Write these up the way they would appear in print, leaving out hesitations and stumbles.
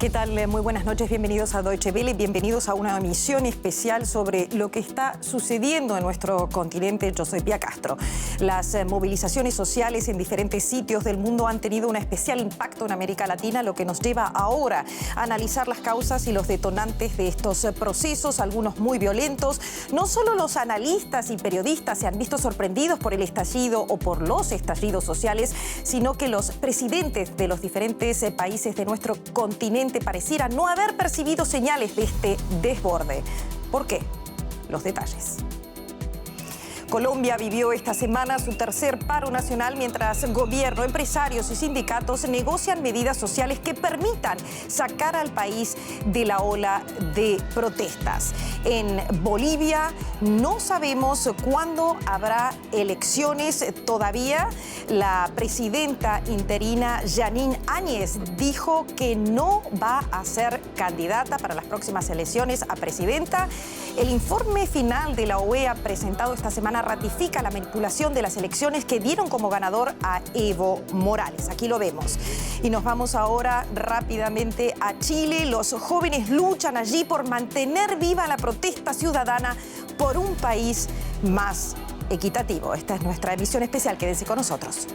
¿Qué tal? Muy buenas noches, bienvenidos a Deutsche Welle, bienvenidos a una emisión especial sobre lo que está sucediendo en nuestro continente. Yo soy Pia Castro. Las movilizaciones sociales en diferentes sitios del mundo han tenido un especial impacto en América Latina, lo que nos lleva ahora a analizar las causas y los detonantes de estos procesos, algunos muy violentos. No solo los analistas y periodistas se han visto sorprendidos por el estallido o por los estallidos sociales, sino que los presidentes de los diferentes países de nuestro continente parecieran no haber percibido señales de este desborde. ¿Por qué? Los detalles. Colombia vivió esta semana su tercer paro nacional mientras gobierno, empresarios y sindicatos negocian medidas sociales que permitan sacar al país de la ola de protestas. En Bolivia no sabemos cuándo habrá elecciones todavía. La presidenta interina Jeanine Áñez dijo que no va a ser candidata para las próximas elecciones a presidenta. El informe final de la OEA presentado esta semana ratifica la manipulación de las elecciones que dieron como ganador a Evo Morales. Aquí lo vemos. Y nos vamos ahora rápidamente a Chile. Los jóvenes luchan allí por mantener viva la protesta ciudadana por un país más equitativo. Esta es nuestra emisión especial. Quédense con nosotros.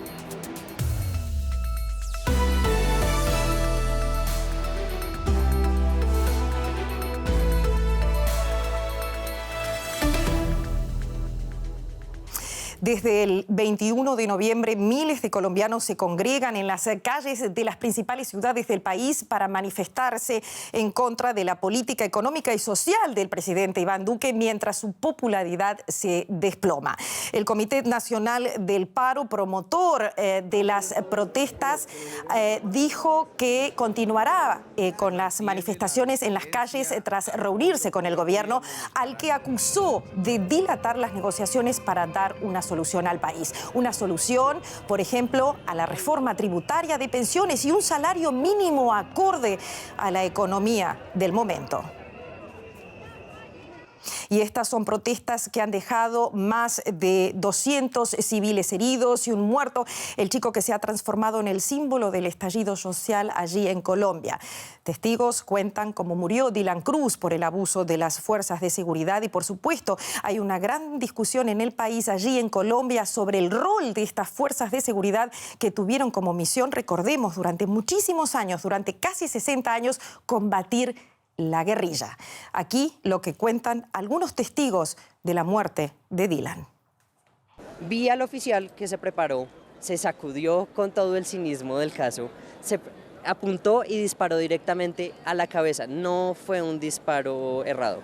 Desde el 21 de noviembre, miles de colombianos se congregan en las calles de las principales ciudades del país para manifestarse en contra de la política económica y social del presidente Iván Duque, mientras su popularidad se desploma. El Comité Nacional del Paro, promotor de las protestas, dijo que continuará con las manifestaciones en las calles tras reunirse con el gobierno, al que acusó de dilatar las negociaciones para dar una solución al país. Una solución, por ejemplo, a la reforma tributaria de pensiones y un salario mínimo acorde a la economía del momento. Y estas son protestas que han dejado más de 200 civiles heridos y un muerto, el chico que se ha transformado en el símbolo del estallido social allí en Colombia. Testigos cuentan cómo murió Dylan Cruz por el abuso de las fuerzas de seguridad y, por supuesto, hay una gran discusión en el país, allí en Colombia, sobre el rol de estas fuerzas de seguridad que tuvieron como misión, recordemos, durante muchísimos años, durante casi 60 años, combatir la guerrilla. Aquí lo que cuentan algunos testigos de la muerte de Dylan. Vi al oficial que se preparó, se sacudió con todo el cinismo del caso, se apuntó y disparó directamente a la cabeza. No fue un disparo errado.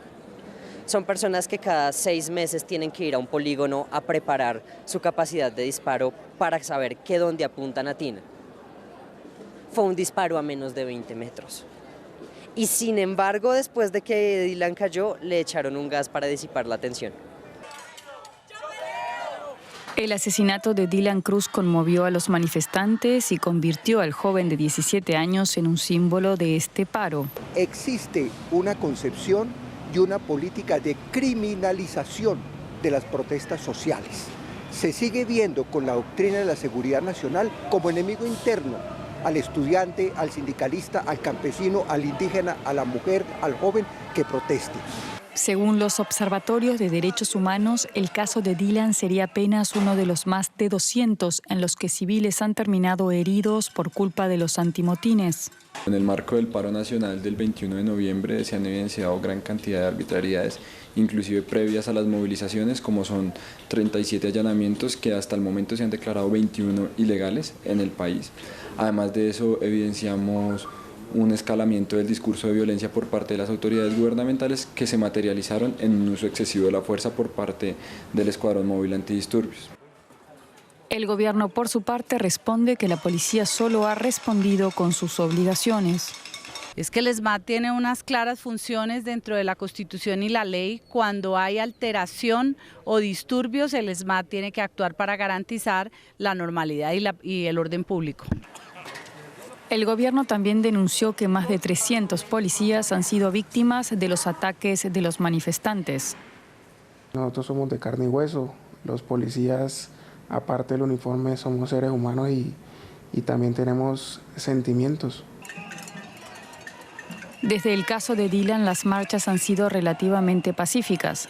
Son personas que cada 6 meses tienen que ir a un polígono a preparar su capacidad de disparo para saber qué dónde apuntan atinan. Fue un disparo a menos de 20 metros. Y sin embargo, después de que Dylan cayó, le echaron un gas para disipar la tensión. El asesinato de Dylan Cruz conmovió a los manifestantes y convirtió al joven de 17 años en un símbolo de este paro. Existe una concepción y una política de criminalización de las protestas sociales. Se sigue viendo con la doctrina de la seguridad nacional como enemigo interno al estudiante, al sindicalista, al campesino, al indígena, a la mujer, al joven que proteste. Según los observatorios de derechos humanos, el caso de Dylan sería apenas uno de los más de 200 en los que civiles han terminado heridos por culpa de los antimotines. En el marco del paro nacional del 21 de noviembre se han evidenciado gran cantidad de arbitrariedades, inclusive previas a las movilizaciones, como son 37 allanamientos que hasta el momento se han declarado 21 ilegales en el país. Además de eso, evidenciamos un escalamiento del discurso de violencia por parte de las autoridades gubernamentales que se materializaron en un uso excesivo de la fuerza por parte del Escuadrón Móvil Antidisturbios. El gobierno, por su parte, responde que la policía solo ha respondido con sus obligaciones. Es que el ESMAD tiene unas claras funciones dentro de la Constitución y la ley. Cuando hay alteración o disturbios, el ESMAD tiene que actuar para garantizar la normalidad y el orden público. El gobierno también denunció que más de 300 policías han sido víctimas de los ataques de los manifestantes. Nosotros somos de carne y hueso. Los policías, aparte del uniforme, somos seres humanos y también tenemos sentimientos. Desde el caso de Dylan, las marchas han sido relativamente pacíficas.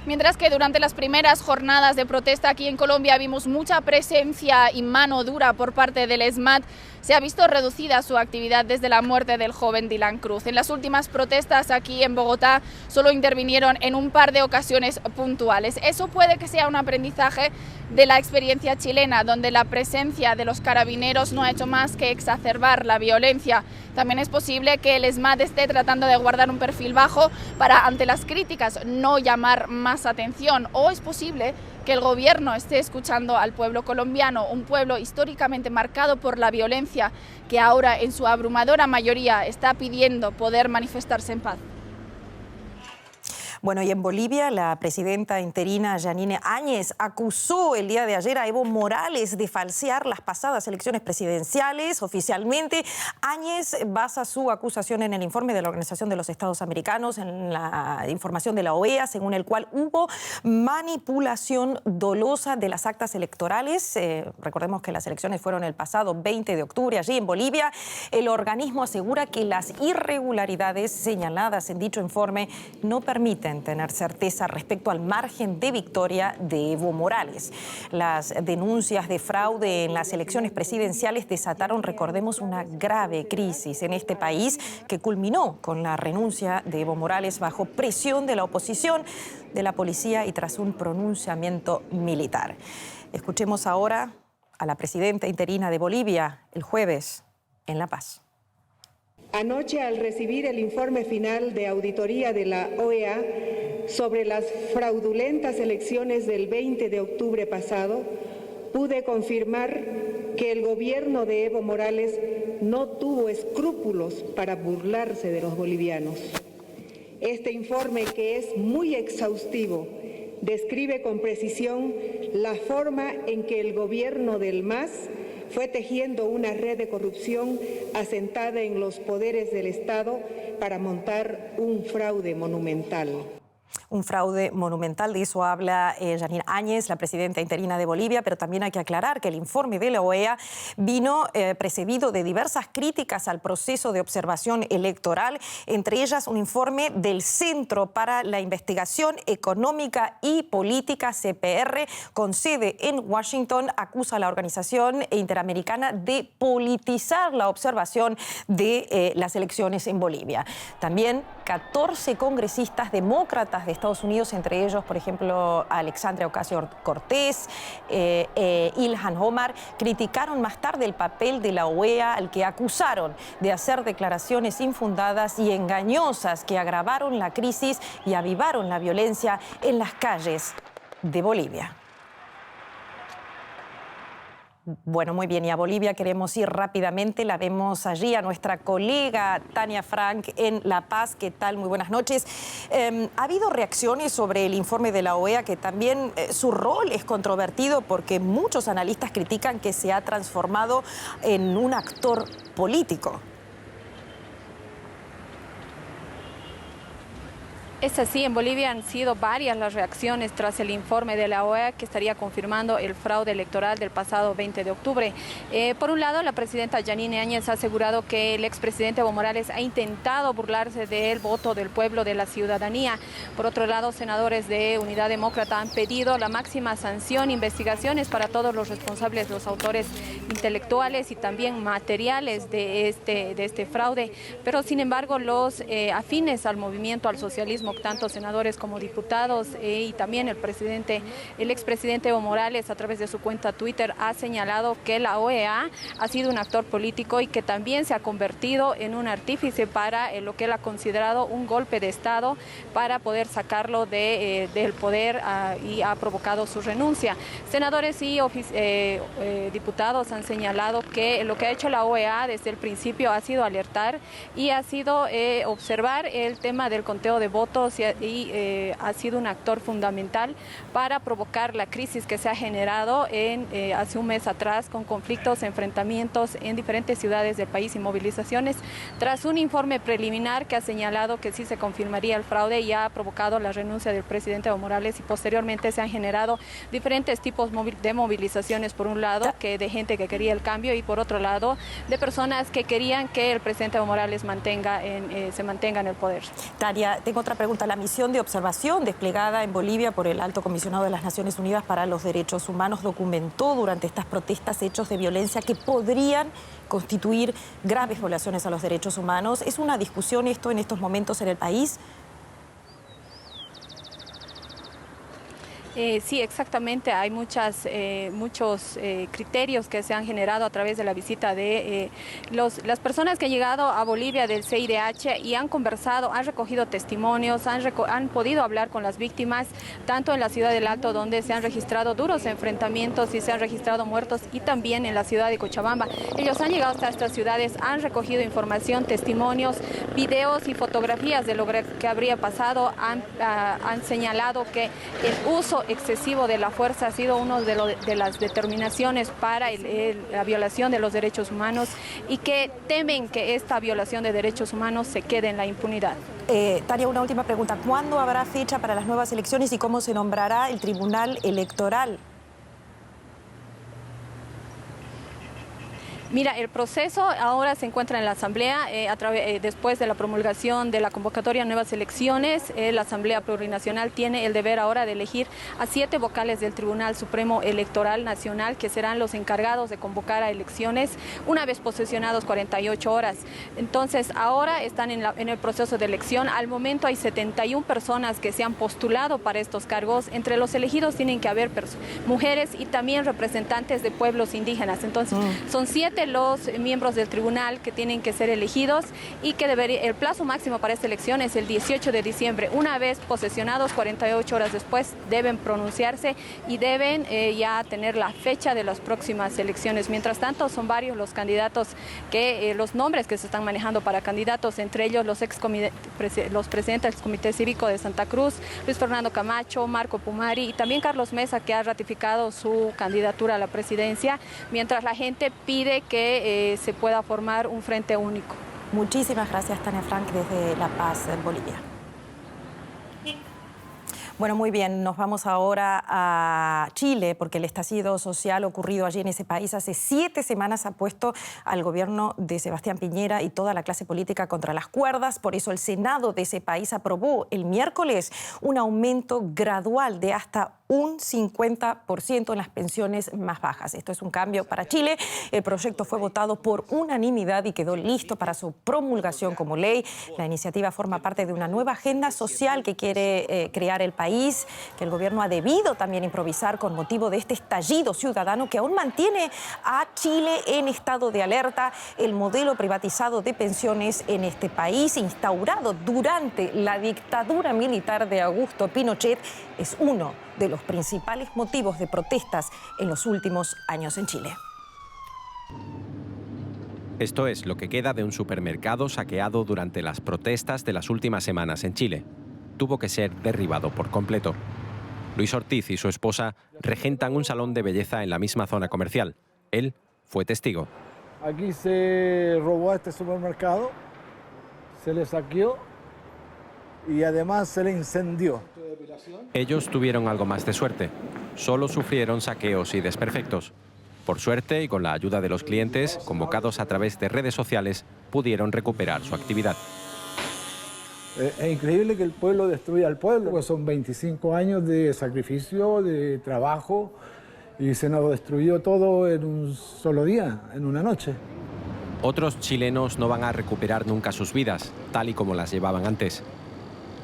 Mientras que durante las primeras jornadas de protesta aquí en Colombia vimos mucha presencia y mano dura por parte del ESMAD, se ha visto reducida su actividad desde la muerte del joven Dylan Cruz. En las últimas protestas aquí en Bogotá solo intervinieron en un par de ocasiones puntuales. Eso puede que sea un aprendizaje de la experiencia chilena, donde la presencia de los carabineros no ha hecho más que exacerbar la violencia. También es posible que el ESMAD esté tratando de guardar un perfil bajo para, ante las críticas, no llamar más atención, o es posible que el gobierno esté escuchando al pueblo colombiano, un pueblo históricamente marcado por la violencia, que ahora en su abrumadora mayoría está pidiendo poder manifestarse en paz. Bueno, y en Bolivia, la presidenta interina Yanine Áñez acusó el día de ayer a Evo Morales de falsear las pasadas elecciones presidenciales. Oficialmente, Áñez basa su acusación en el informe de la Organización de los Estados Americanos, en la información de la OEA, según el cual hubo manipulación dolosa de las actas electorales. Recordemos que las elecciones fueron el pasado 20 de octubre allí en Bolivia. El organismo asegura que las irregularidades señaladas en dicho informe no permiten tener certeza respecto al margen de victoria de Evo Morales. Las denuncias de fraude en las elecciones presidenciales desataron, recordemos, una grave crisis en este país que culminó con la renuncia de Evo Morales bajo presión de la oposición, de la policía y tras un pronunciamiento militar. Escuchemos ahora a la presidenta interina de Bolivia el jueves en La Paz. Anoche, al recibir el informe final de auditoría de la OEA sobre las fraudulentas elecciones del 20 de octubre pasado, pude confirmar que el gobierno de Evo Morales no tuvo escrúpulos para burlarse de los bolivianos. Este informe, que es muy exhaustivo, describe con precisión la forma en que el gobierno del MAS fue tejiendo una red de corrupción asentada en los poderes del Estado para montar un fraude monumental. Un fraude monumental, de eso habla Yanine Áñez, la presidenta interina de Bolivia, pero también hay que aclarar que el informe de la OEA vino precedido de diversas críticas al proceso de observación electoral, entre ellas un informe del Centro para la Investigación Económica y Política, CPR, con sede en Washington, acusa a la Organización Interamericana de politizar la observación de las elecciones en Bolivia. También 14 congresistas demócratas de Estados Unidos, entre ellos, por ejemplo, Alexandria Ocasio-Cortez, Ilhan Omar, criticaron más tarde el papel de la OEA, al que acusaron de hacer declaraciones infundadas y engañosas que agravaron la crisis y avivaron la violencia en las calles de Bolivia. Bueno, muy bien, y a Bolivia queremos ir rápidamente. La vemos allí a nuestra colega Tania Frank en La Paz. ¿Qué tal? Muy buenas noches. Ha habido reacciones sobre el informe de la OEA, que también su rol es controvertido porque muchos analistas critican que se ha transformado en un actor político. Es así, en Bolivia han sido varias las reacciones tras el informe de la OEA que estaría confirmando el fraude electoral del pasado 20 de octubre. Por un lado, la presidenta Yanine Áñez ha asegurado que el expresidente Evo Morales ha intentado burlarse del voto del pueblo, de la ciudadanía. Por otro lado, senadores de Unidad Demócrata han pedido la máxima sanción, investigaciones para todos los responsables, los autores intelectuales y también materiales de este fraude. Pero, sin embargo, los afines al movimiento, al socialismo, tanto senadores como diputados y también el expresidente Evo Morales, a través de su cuenta Twitter, ha señalado que la OEA ha sido un actor político y que también se ha convertido en un artífice para lo que él ha considerado un golpe de Estado para poder sacarlo del poder y ha provocado su renuncia. Senadores y diputados han señalado que lo que ha hecho la OEA desde el principio ha sido alertar y ha sido observar el tema del conteo de votos conflictos y ha sido un actor fundamental para provocar la crisis que se ha generado hace un mes atrás con conflictos, enfrentamientos en diferentes ciudades del país y movilizaciones. Tras un informe preliminar que ha señalado que sí se confirmaría el fraude y ha provocado la renuncia del presidente Evo Morales, y posteriormente se han generado diferentes tipos de movilizaciones, por un lado que de gente que quería el cambio y por otro lado de personas que querían que el presidente Evo Morales se mantenga en el poder. Tania, tengo otra pregunta. La misión de observación desplegada en Bolivia por el Alto Comisionado de las Naciones Unidas para los Derechos Humanos documentó durante estas protestas hechos de violencia que podrían constituir graves violaciones a los derechos humanos. ¿Es una discusión esto en estos momentos en el país? Sí, exactamente. Hay muchos criterios que se han generado a través de la visita de las personas que han llegado a Bolivia del CIDH y han conversado, han recogido testimonios, han podido hablar con las víctimas, tanto en la ciudad del Alto, donde se han registrado duros enfrentamientos y se han registrado muertos, y también en la ciudad de Cochabamba. Ellos han llegado hasta estas ciudades, han recogido información, testimonios, videos y fotografías de lo que habría pasado. Han señalado que el uso excesivo de la fuerza ha sido una de las determinaciones para la violación de los derechos humanos, y que temen que esta violación de derechos humanos se quede en la impunidad. Tania, una última pregunta. ¿Cuándo habrá fecha para las nuevas elecciones y cómo se nombrará el Tribunal Electoral? Mira, el proceso ahora se encuentra en la Asamblea, después de la promulgación de la convocatoria a nuevas elecciones. La Asamblea Plurinacional tiene el deber ahora de elegir a 7 vocales del Tribunal Supremo Electoral Nacional, que serán los encargados de convocar a elecciones una vez posesionados 48 horas. Entonces, ahora están en el proceso de elección. Al momento hay 71 personas que se han postulado para estos cargos. Entre los elegidos tienen que haber mujeres y también representantes de pueblos indígenas. Entonces, son 7 los miembros del tribunal que tienen que ser elegidos, y que el plazo máximo para esta elección es el 18 de diciembre. Una vez posesionados, 48 horas después, deben pronunciarse y deben ya tener la fecha de las próximas elecciones. Mientras tanto, son varios los candidatos, los nombres que se están manejando para candidatos, entre ellos los presidentes del Comité Cívico de Santa Cruz, Luis Fernando Camacho, Marco Pumari y también Carlos Mesa, que ha ratificado su candidatura a la presidencia, mientras la gente pide que se pueda formar un frente único. Muchísimas gracias, Tania Frank, desde La Paz, Bolivia. Bueno, muy bien, nos vamos ahora a Chile, porque el estallido social ocurrido allí en ese país hace 7 semanas ha puesto al gobierno de Sebastián Piñera y toda la clase política contra las cuerdas. Por eso el Senado de ese país aprobó el miércoles un aumento gradual de hasta un 50% en las pensiones más bajas. Esto es un cambio para Chile. El proyecto fue votado por unanimidad y quedó listo para su promulgación como ley. La iniciativa forma parte de una nueva agenda social que quiere crear el país, que el gobierno ha debido también improvisar con motivo de este estallido ciudadano que aún mantiene a Chile en estado de alerta. El modelo privatizado de pensiones en este país, instaurado durante la dictadura militar de Augusto Pinochet, es uno de los principales motivos de protestas en los últimos años en Chile. Esto es lo que queda de un supermercado saqueado durante las protestas de las últimas semanas en Chile. Tuvo que ser derribado por completo. Luis Ortiz y su esposa regentan un salón de belleza en la misma zona comercial. Él fue testigo. Aquí se robó a este supermercado, se le saqueó y además se le incendió. Ellos tuvieron algo más de suerte. Solo sufrieron saqueos y desperfectos. Por suerte, y con la ayuda de los clientes, convocados a través de redes sociales, pudieron recuperar su actividad. Es increíble que el pueblo destruya al pueblo, pues son 25 años de sacrificio, de trabajo, y se nos destruyó todo en un solo día, en una noche. Otros chilenos no van a recuperar nunca sus vidas, tal y como las llevaban antes.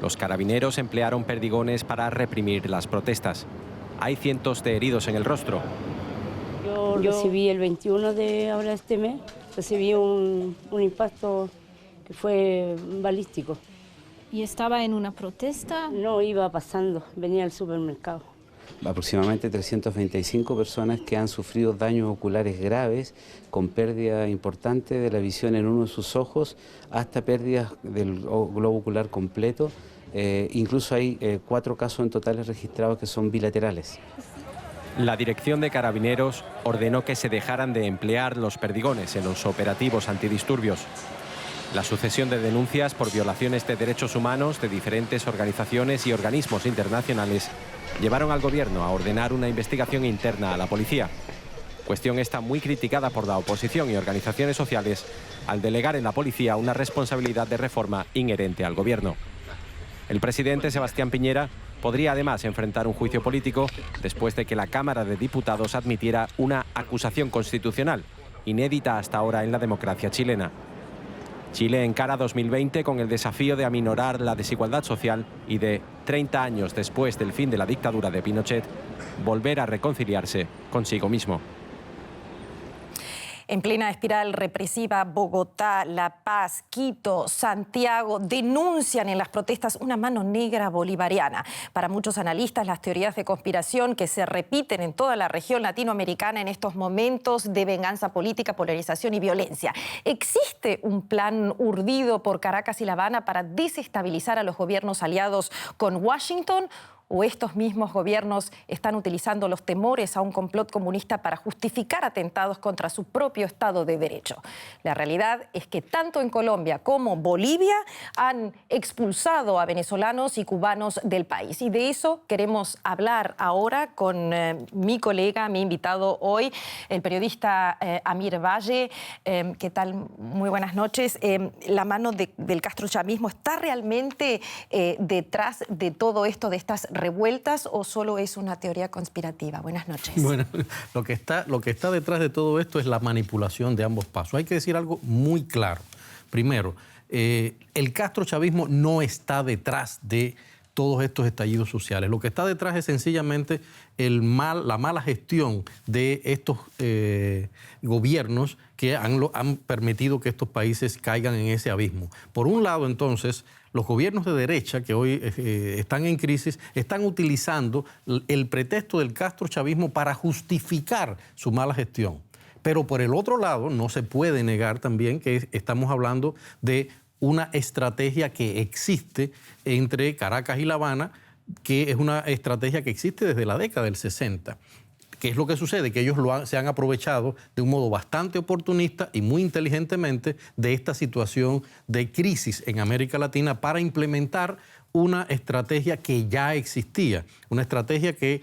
Los carabineros emplearon perdigones para reprimir las protestas. Hay cientos de heridos en el rostro. Yo recibí el 21 de ahora este mes, recibí un impacto que fue balístico. ¿Y estaba en una protesta? No, iba pasando, venía al supermercado. Aproximadamente 325 personas que han sufrido daños oculares graves, con pérdida importante de la visión en uno de sus ojos, hasta pérdidas del globo ocular completo Incluso hay 4 casos en totales registrados que son bilaterales. La Dirección de Carabineros ordenó que se dejaran de emplear los perdigones en los operativos antidisturbios. La sucesión de denuncias por violaciones de derechos humanos de diferentes organizaciones y organismos internacionales llevaron al gobierno a ordenar una investigación interna a la policía. Cuestión esta muy criticada por la oposición y organizaciones sociales al delegar en la policía una responsabilidad de reforma inherente al gobierno. El presidente Sebastián Piñera podría además enfrentar un juicio político después de que la Cámara de Diputados admitiera una acusación constitucional, inédita hasta ahora en la democracia chilena. Chile encara 2020 con el desafío de aminorar la desigualdad social y de, 30 años después del fin de la dictadura de Pinochet, volver a reconciliarse consigo mismo. En plena espiral represiva, Bogotá, La Paz, Quito, Santiago denuncian en las protestas una mano negra bolivariana. Para muchos analistas, las teorías de conspiración que se repiten en toda la región latinoamericana en estos momentos de venganza política, polarización y violencia. ¿Existe un plan urdido por Caracas y La Habana para desestabilizar a los gobiernos aliados con Washington? ¿O estos mismos gobiernos están utilizando los temores a un complot comunista para justificar atentados contra su propio Estado de Derecho? La realidad es que tanto en Colombia como Bolivia han expulsado a venezolanos y cubanos del país. Y de eso queremos hablar ahora con mi colega, mi invitado hoy, el periodista Amir Valle. ¿Qué tal? Muy buenas noches. ¿La mano del castrochavismo está realmente detrás de todo esto, de estas revueltas, o solo es una teoría conspirativa? Buenas noches. Bueno, lo que está detrás de todo esto es la manipulación de ambos pasos. Hay que decir algo muy claro. Primero, el castrochavismo no está detrás de todos estos estallidos sociales. Lo que está detrás es sencillamente la mala gestión de estos gobiernos que han permitido que estos países caigan en ese abismo. Por un lado, entonces, los gobiernos de derecha que hoy están en crisis están utilizando el pretexto del castrochavismo para justificar su mala gestión. Pero por el otro lado, no se puede negar también que estamos hablando de una estrategia que existe entre Caracas y La Habana, que es una estrategia que existe desde la década del 60. ¿Qué es lo que sucede? Que ellos se han aprovechado de un modo bastante oportunista y muy inteligentemente de esta situación de crisis en América Latina para implementar una estrategia que ya existía, una estrategia que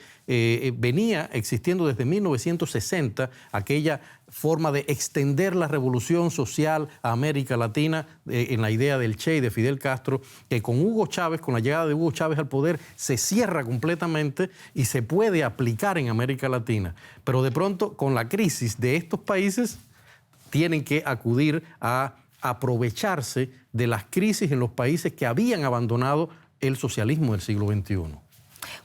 venía existiendo desde 1960, aquella forma de extender la revolución social a América Latina en la idea del Che y de Fidel Castro, que con Hugo Chávez, con la llegada de Hugo Chávez al poder, se cierra completamente y se puede aplicar en América Latina. Pero de pronto, con la crisis de estos países, tienen que acudir a aprovecharse de las crisis en los países que habían abandonado el socialismo del siglo XXI.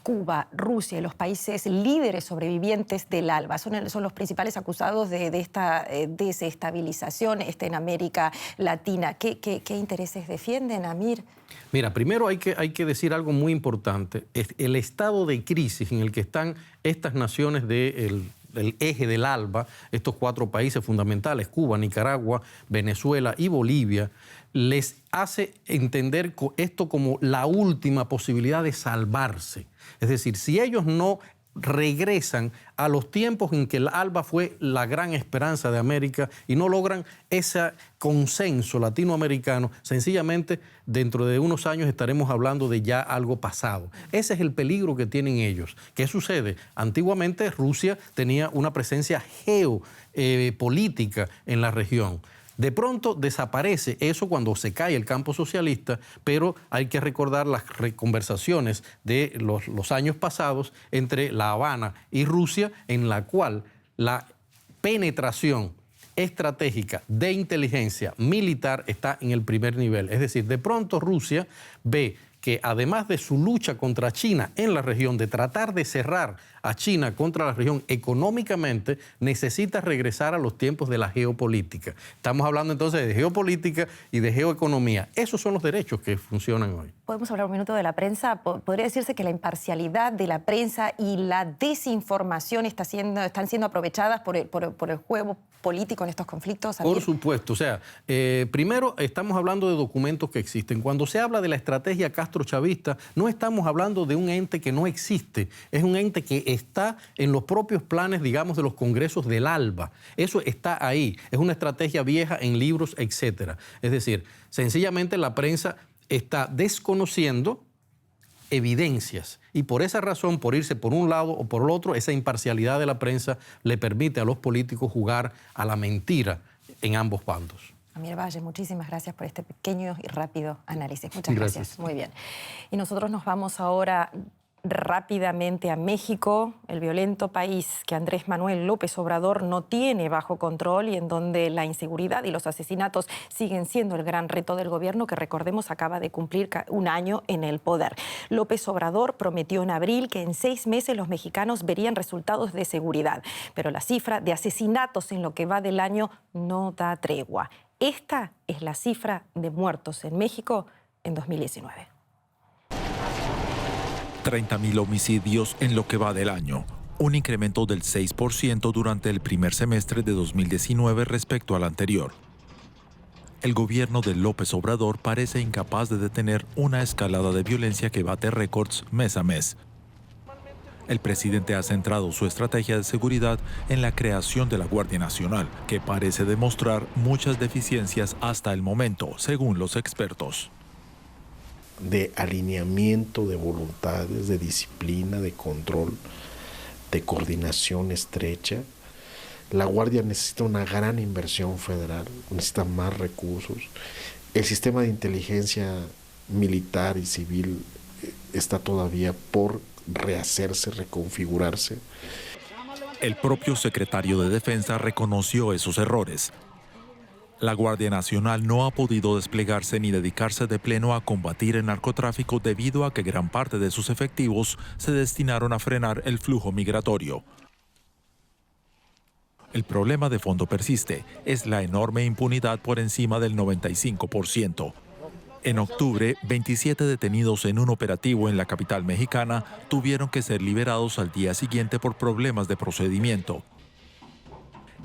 Cuba, Rusia y los países líderes sobrevivientes del ALBA son los principales acusados de esta desestabilización en América Latina. ¿Qué intereses defienden, Amir? Mira, primero hay que decir algo muy importante. El estado de crisis en el que están estas naciones del eje del ALBA, estos 4 países fundamentales, Cuba, Nicaragua, Venezuela y Bolivia, les hace entender esto como la última posibilidad de salvarse. Es decir, si ellos no regresan a los tiempos en que el ALBA fue la gran esperanza de América y no logran ese consenso latinoamericano, sencillamente dentro de unos años estaremos hablando de ya algo pasado. Ese es el peligro que tienen ellos. ¿Qué sucede? Antiguamente Rusia tenía una presencia geopolítica en la región. De pronto desaparece eso cuando se cae el campo socialista, pero hay que recordar las conversaciones de los años pasados entre La Habana y Rusia, en la cual la penetración estratégica de inteligencia militar está en el primer nivel. Es decir, de pronto Rusia ve que además de su lucha contra China en la región, de tratar de cerrar a China contra la región económicamente, necesita regresar a los tiempos de la geopolítica. Estamos hablando entonces de geopolítica y de geoeconomía. Esos son los derechos que funcionan hoy. Podemos hablar un minuto de la prensa. Podría decirse que la imparcialidad de la prensa y la desinformación están siendo aprovechadas por el juego político en estos conflictos. Por supuesto. O sea, primero estamos hablando de documentos que existen. Cuando se habla de la estrategia castrochavista, no estamos hablando de un ente que no existe. Es un ente que está en los propios planes, digamos, de los congresos del ALBA. Eso está ahí. Es una estrategia vieja en libros, etcétera. Es decir, sencillamente la prensa está desconociendo evidencias y por esa razón, por irse por un lado o por el otro, esa imparcialidad de la prensa le permite a los políticos jugar a la mentira en ambos bandos. Amir Valle, muchísimas gracias por este pequeño y rápido análisis. Muchas gracias. Muy bien. Y nosotros nos vamos ahora rápidamente a México, el violento país que Andrés Manuel López Obrador no tiene bajo control y en donde la inseguridad y los asesinatos siguen siendo el gran reto del gobierno que, recordemos, acaba de cumplir un año en el poder. López Obrador prometió en abril que en 6 meses los mexicanos verían resultados de seguridad, pero la cifra de asesinatos en lo que va del año no da tregua. Esta es la cifra de muertos en México en 2019. 30.000 homicidios en lo que va del año, un incremento del 6% durante el primer semestre de 2019 respecto al anterior. El gobierno de López Obrador parece incapaz de detener una escalada de violencia que bate récords mes a mes. El presidente ha centrado su estrategia de seguridad en la creación de la Guardia Nacional, que parece demostrar muchas deficiencias hasta el momento, según los expertos. De alineamiento de voluntades, de disciplina, de control, de coordinación estrecha. La Guardia necesita una gran inversión federal, necesita más recursos. El sistema de inteligencia militar y civil está todavía por rehacerse, reconfigurarse. El propio secretario de Defensa reconoció esos errores. La Guardia Nacional no ha podido desplegarse ni dedicarse de pleno a combatir el narcotráfico debido a que gran parte de sus efectivos se destinaron a frenar el flujo migratorio. El problema de fondo persiste, es la enorme impunidad por encima del 95%. En octubre, 27 detenidos en un operativo en la capital mexicana tuvieron que ser liberados al día siguiente por problemas de procedimiento.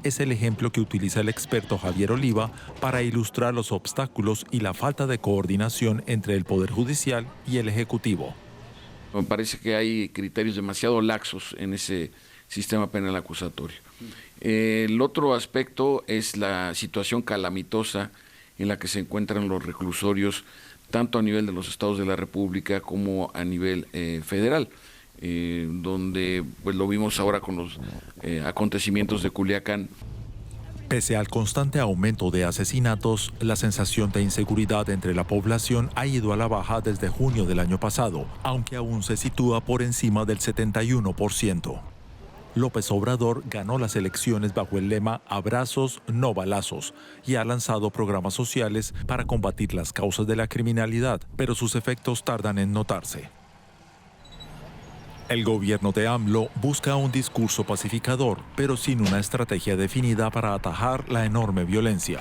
Es el ejemplo que utiliza el experto Javier Oliva para ilustrar los obstáculos y la falta de coordinación entre el Poder Judicial y el Ejecutivo. Me parece que hay criterios demasiado laxos en ese sistema penal acusatorio. El otro aspecto es la situación calamitosa en la que se encuentran los reclusorios, tanto a nivel de los estados de la República como a nivel federal. Donde pues lo vimos ahora con los acontecimientos de Culiacán. Pese al constante aumento de asesinatos, la sensación de inseguridad entre la población ha ido a la baja desde junio del año pasado, aunque aún se sitúa por encima del 71%. López Obrador ganó las elecciones bajo el lema "Abrazos, no balazos" y ha lanzado programas sociales para combatir las causas de la criminalidad, pero sus efectos tardan en notarse. El gobierno de AMLO busca un discurso pacificador, pero sin una estrategia definida para atajar la enorme violencia.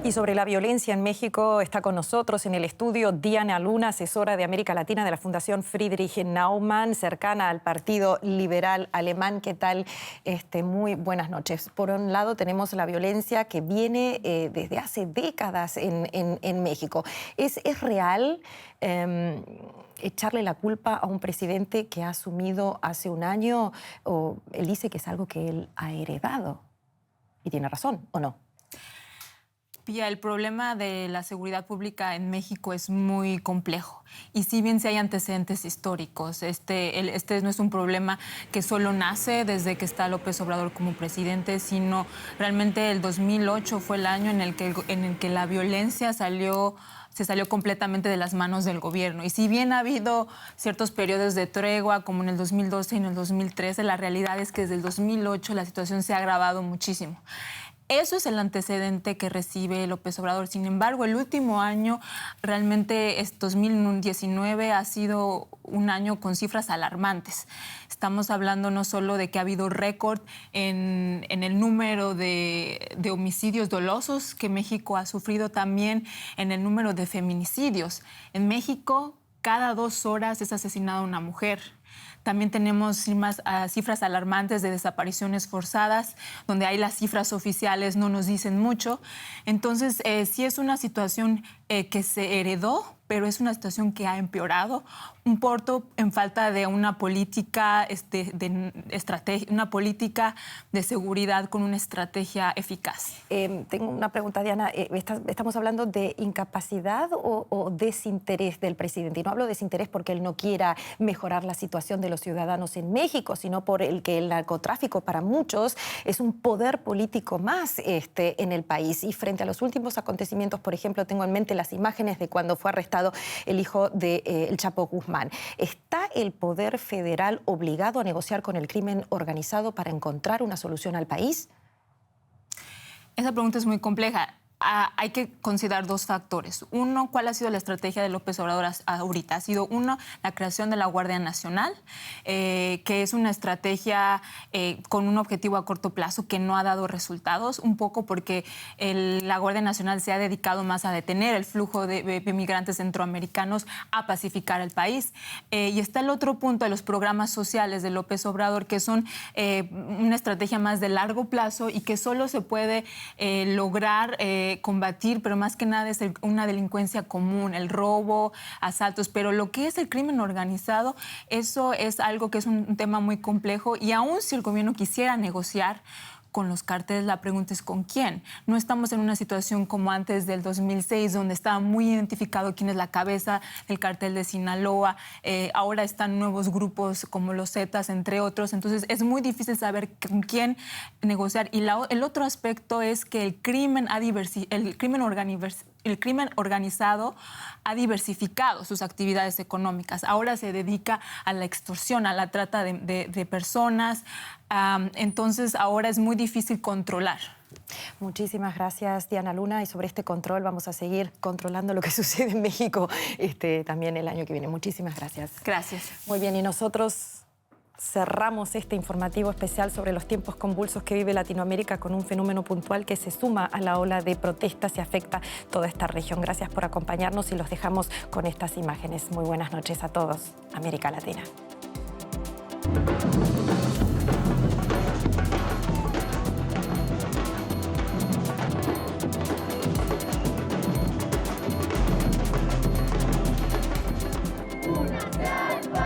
Y sobre la violencia en México está con nosotros en el estudio Diana Luna, asesora de América Latina de la Fundación Friedrich Naumann, cercana al Partido Liberal Alemán. ¿Qué tal? Muy buenas noches. Por un lado tenemos la violencia que viene desde hace décadas en México. ¿Es real echarle la culpa a un presidente que ha asumido hace un año? ¿O él dice que es algo que él ha heredado? Y tiene razón, ¿o no? Pía, el problema de la seguridad pública en México es muy complejo. Y si bien sí hay antecedentes históricos, este no es un problema que solo nace desde que está López Obrador como presidente, sino realmente el 2008 fue el año en el que la violencia se salió completamente de las manos del gobierno. Y si bien ha habido ciertos periodos de tregua, como en el 2012 y en el 2013, la realidad es que desde el 2008 la situación se ha agravado muchísimo. Eso es el antecedente que recibe López Obrador. Sin embargo, el último año, realmente 2019, ha sido un año con cifras alarmantes. Estamos hablando no solo de que ha habido récord en el número de homicidios dolosos que México ha sufrido, también en el número de feminicidios. En México, cada 2 horas es asesinada una mujer. También tenemos cifras alarmantes de desapariciones forzadas, donde ahí las cifras oficiales no nos dicen mucho. Entonces, sí es una situación que se heredó, pero es una situación que ha empeorado un poco en falta de una política, una política de seguridad con una estrategia eficaz. Tengo una pregunta, Diana. ¿Estamos hablando de incapacidad o desinterés del presidente? Y no hablo de desinterés porque él no quiera mejorar la situación de los ciudadanos en México, sino por el que el narcotráfico para muchos es un poder político más en el país. Y frente a los últimos acontecimientos, por ejemplo, tengo en mente las imágenes de cuando fue arrestado el hijo de El Chapo Guzmán. ¿Está el poder federal obligado a negociar con el crimen organizado para encontrar una solución al país? Esa pregunta es muy compleja. Hay que considerar 2 factores. Uno, ¿cuál ha sido la estrategia de López Obrador ahorita? Ha sido, uno, la creación de la Guardia Nacional, que es una estrategia con un objetivo a corto plazo que no ha dado resultados, un poco porque la Guardia Nacional se ha dedicado más a detener el flujo de migrantes centroamericanos, a pacificar el país. Y está el otro punto de los programas sociales de López Obrador, que son una estrategia más de largo plazo y que solo se puede lograr combatir, pero más que nada es una delincuencia común, el robo, asaltos, pero lo que es el crimen organizado, eso es algo que es un tema muy complejo, y aún si el gobierno quisiera negociar con los cárteles, la pregunta es ¿con quién? No estamos en una situación como antes del 2006, donde estaba muy identificado quién es la cabeza del cártel de Sinaloa. Ahora están nuevos grupos como los Zetas, entre otros. Entonces, es muy difícil saber con quién negociar. Y el otro aspecto es que el crimen organizado ha diversificado sus actividades económicas. Ahora se dedica a la extorsión, a la trata de personas. Entonces, ahora es muy difícil controlar. Muchísimas gracias, Diana Luna. Y sobre este control vamos a seguir controlando lo que sucede en México también el año que viene. Muchísimas gracias. Gracias. Muy bien, y nosotros cerramos este informativo especial sobre los tiempos convulsos que vive Latinoamérica con un fenómeno puntual que se suma a la ola de protestas y afecta toda esta región. Gracias por acompañarnos y los dejamos con estas imágenes. Muy buenas noches a todos. América Latina. Una selva.